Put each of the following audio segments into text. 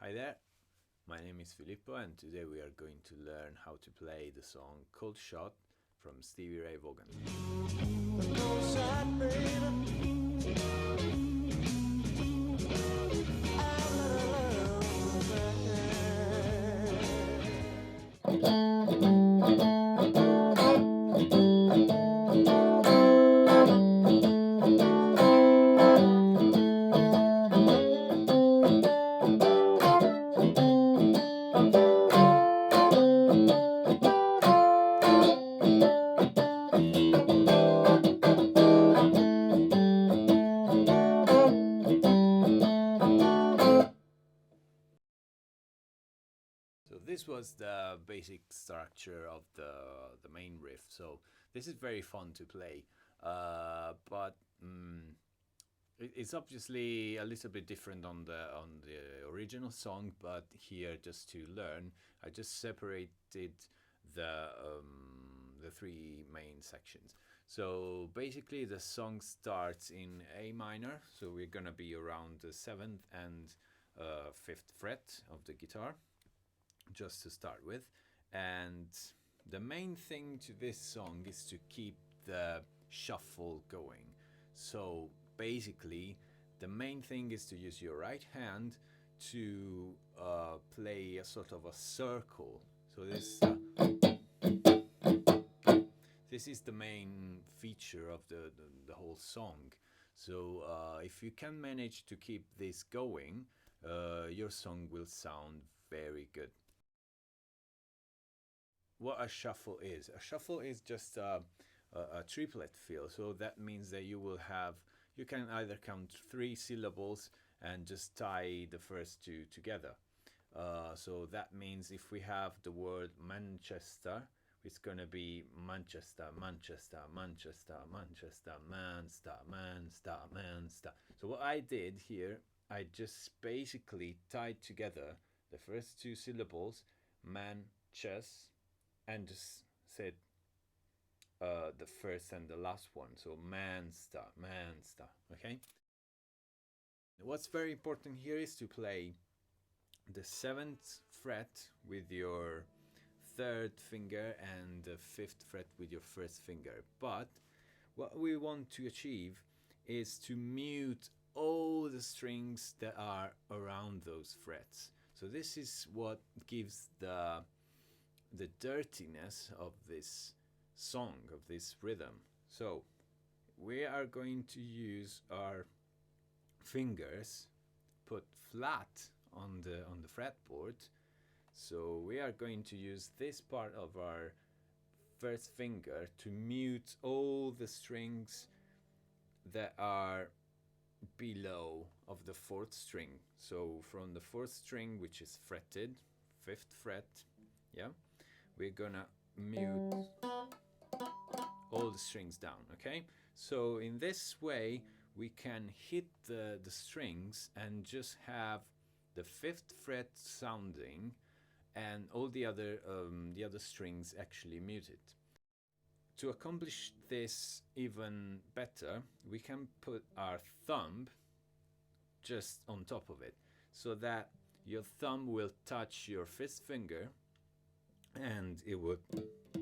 Hi there, my name is Filippo and today we are going to learn how to play the song Cold Shot from Stevie Ray Vaughan. So this was the basic structure of the main riff. So this is very fun to play, but it's obviously a little bit different on the original song. But here, just to learn, I just separated the three main sections. So basically, the song starts in A minor. So we're gonna be around the 7th and 5th fret of the guitar, just to start with. And the main thing to this song is to keep the shuffle going. So basically the main thing is to use your right hand to play a sort of a circle. So this is the main feature of the whole song. So if you can manage to keep this going, your song will sound very good. What a shuffle is. A shuffle is just a triplet fill. So that means that you can either count 3 syllables and just tie the first 2 together. So that means if we have the word Manchester, it's gonna be Manchester, Manchester, Manchester, Manchester, Manchester, Manchester, Manchester. So what I did here, I just basically tied together the first 2 syllables, Manchester, and just said the first and the last one. So Manchester, Manchester, okay? What's very important here is to play the 7th fret with your 3rd finger and the 5th fret with your 1st finger. But what we want to achieve is to mute all the strings that are around those frets. So this is what gives the dirtiness of this song, of this rhythm. So we are going to use our fingers put flat on the fretboard. So we are going to use this part of our 1st finger to mute all the strings that are below of the 4th string. So from the 4th string, which is fretted, 5th fret, yeah, we're gonna mute all the strings down, okay? So in this way we can hit the strings and just have the 5th fret sounding and all the other strings actually muted. To accomplish this even better, we can put our thumb just on top of it, so that your thumb will touch your 5th finger and it would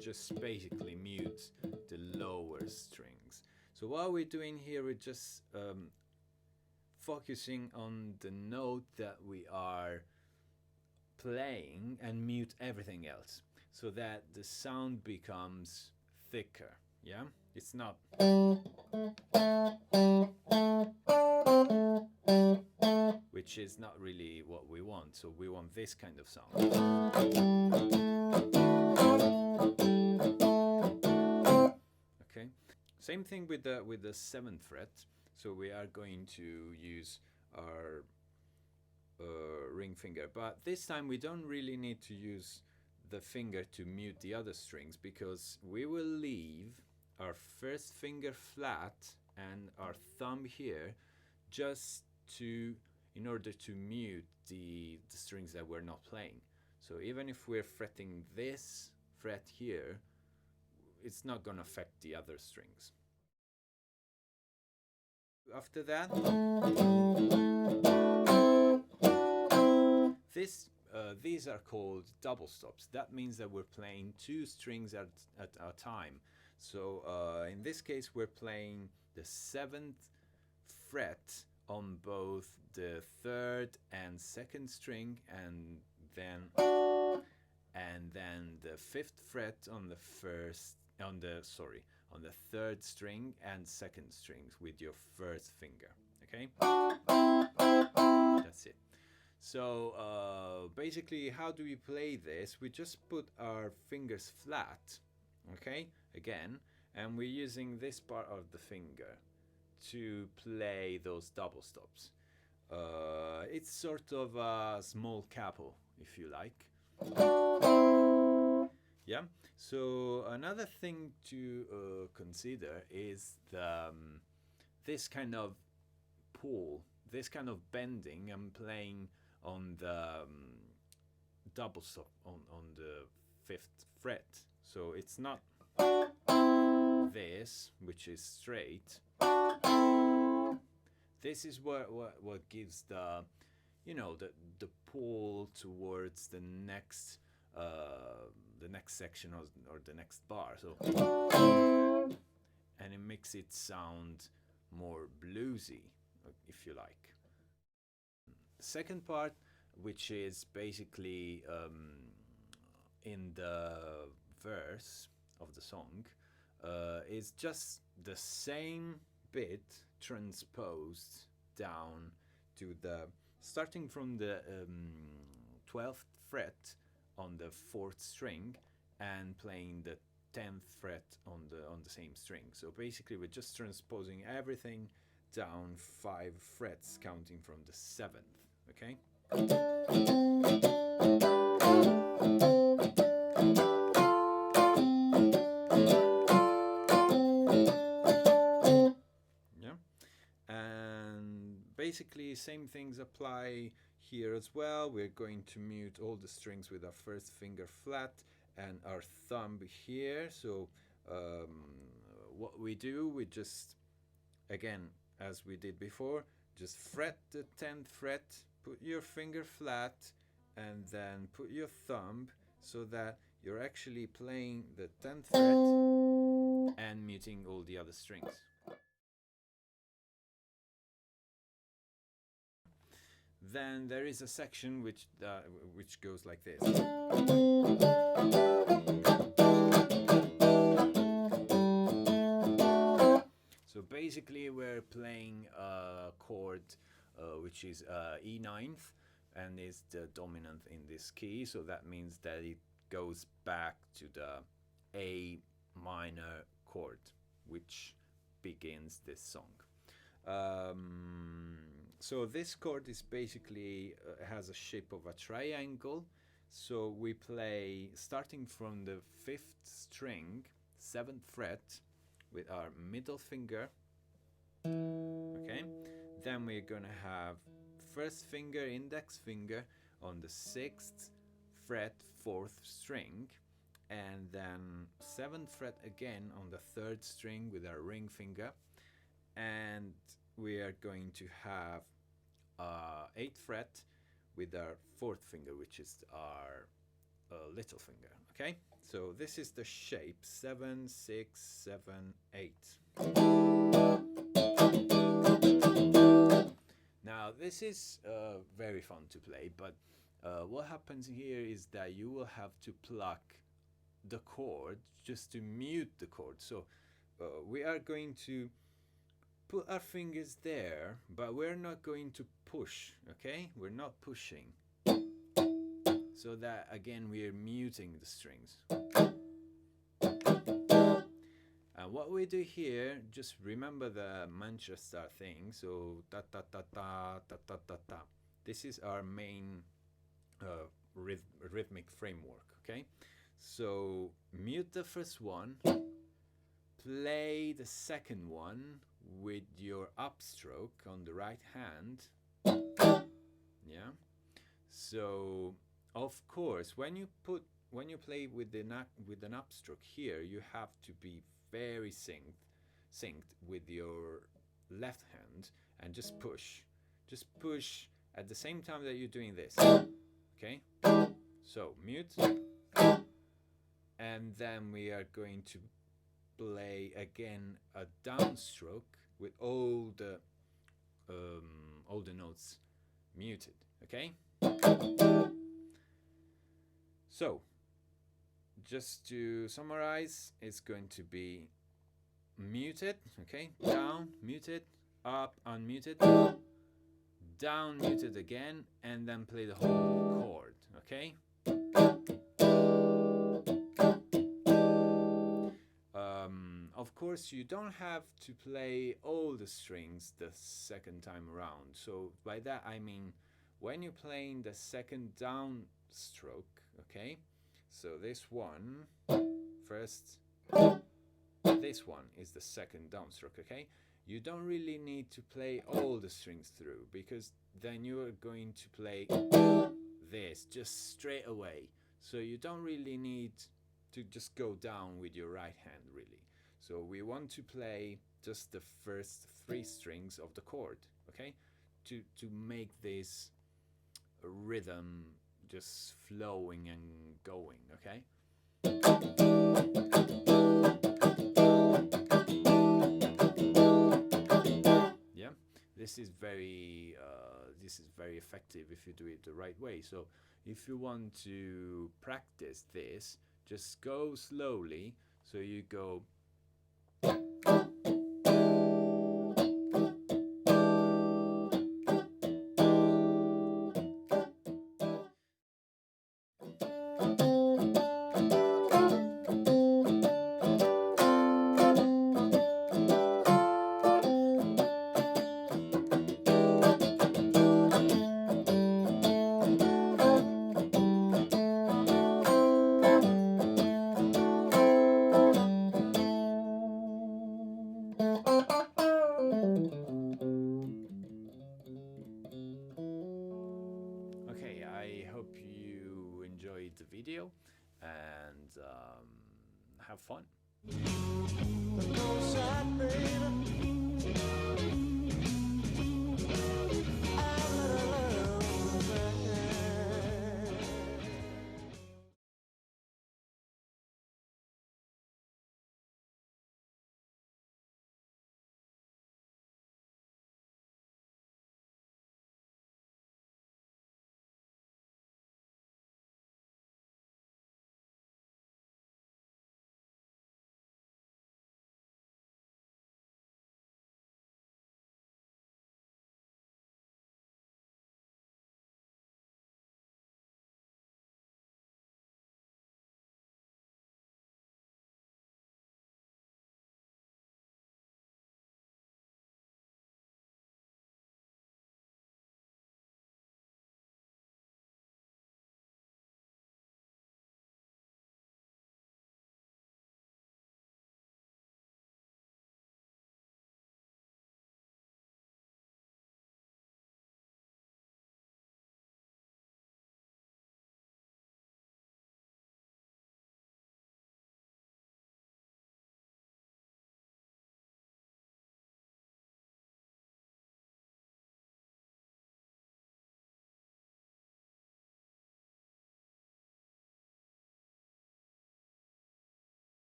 just basically mute the lower strings. So what we're doing here, we're just focusing on the note that we are playing and mute everything else, so that the sound becomes thicker. Yeah, it's not which is not really what we want. So we want this kind of sound. Okay, same thing with the 7th fret. So we are going to use our ring finger, but this time we don't really need to use the finger to mute the other strings, because we will leave our 1st finger flat and our thumb here just in order to mute the strings that we're not playing. So even if we're fretting this fret here, it's not gonna affect the other strings. After that, these are called double stops. That means that we're playing 2 strings at a time. So in this case, we're playing the 7th fret on both the 3rd and 2nd string, and then the 5th fret on the 3rd string and 2nd strings with your 1st finger. Okay, that's it. So basically, how do we play this? We just put our fingers flat, okay, again, and we're using this part of the finger to play those double stops. It's sort of a small capo, if you like. Yeah. So another thing to consider is this kind of pull, this kind of bending. I'm playing on the double stop on the 5th fret. So it's not this, which is straight. This is what gives the, you know, the pull towards the next section or the next bar. So, and it makes it sound more bluesy, if you like. The second part, which is basically in the verse of the song, is just the same bit transposed down to the, starting from the 12th fret on the 4th string and playing the 10th fret on the same string. So basically we're just transposing everything down 5 frets, counting from the 7th. Okay. Yeah, and basically same things apply here as well. We're going to mute all the strings with our 1st finger flat and our thumb here. So what we do, we just, again, as we did before, just fret the 10th fret, put your finger flat, and then put your thumb so that you're actually playing the 10th fret and muting all the other strings. Then there is a section which goes like this. So basically we're playing a chord which is E ninth and is the dominant in this key, so that means that it goes back to the A minor chord which begins this song. So this chord is basically has a shape of a triangle. So we play starting from the 5th string, 7th fret, with our middle finger. Okay, then we're gonna have 1st finger, index finger on the 6th fret, 4th string, and then 7th fret again on the 3rd string with our ring finger, and we are going to have 8th fret with our 4th finger, which is our little finger. Okay, so this is the shape: 7, 6, 7, 8. Now this is very fun to play, but what happens here is that you will have to pluck the chord just to mute the chord. So we are going to put our fingers there, but we're not going to push. Okay, we're not pushing, so that again we're muting the strings. And what we do here, just remember the Manchester thing. So ta ta ta ta ta ta ta ta. This is our main rhythmic framework. Okay, so mute the first one, play the second one with your upstroke on the right hand. Yeah. So of course, when you play with an upstroke here, you have to be very synced with your left hand and just push at the same time that you're doing this. Okay, so mute, and then we are going to play again a downstroke with all the notes muted. Okay, so just to summarize, it's going to be muted, okay, down, muted, up, unmuted, down, muted again, and then play the whole chord, okay? Of course, you don't have to play all the strings the second time around. So by that I mean, when you're playing the second down stroke, okay? So this one, first, this one is the second downstroke, okay? You don't really need to play all the strings through, because then you are going to play this just straight away. So you don't really need to just go down with your right hand, really. So we want to play just the first 3 strings of the chord, okay? To make this rhythm just flowing and going, okay? Yeah, this is very effective if you do it the right way. So if you want to practice this, just go slowly. So you go. Okay, I hope you enjoyed the video and have fun.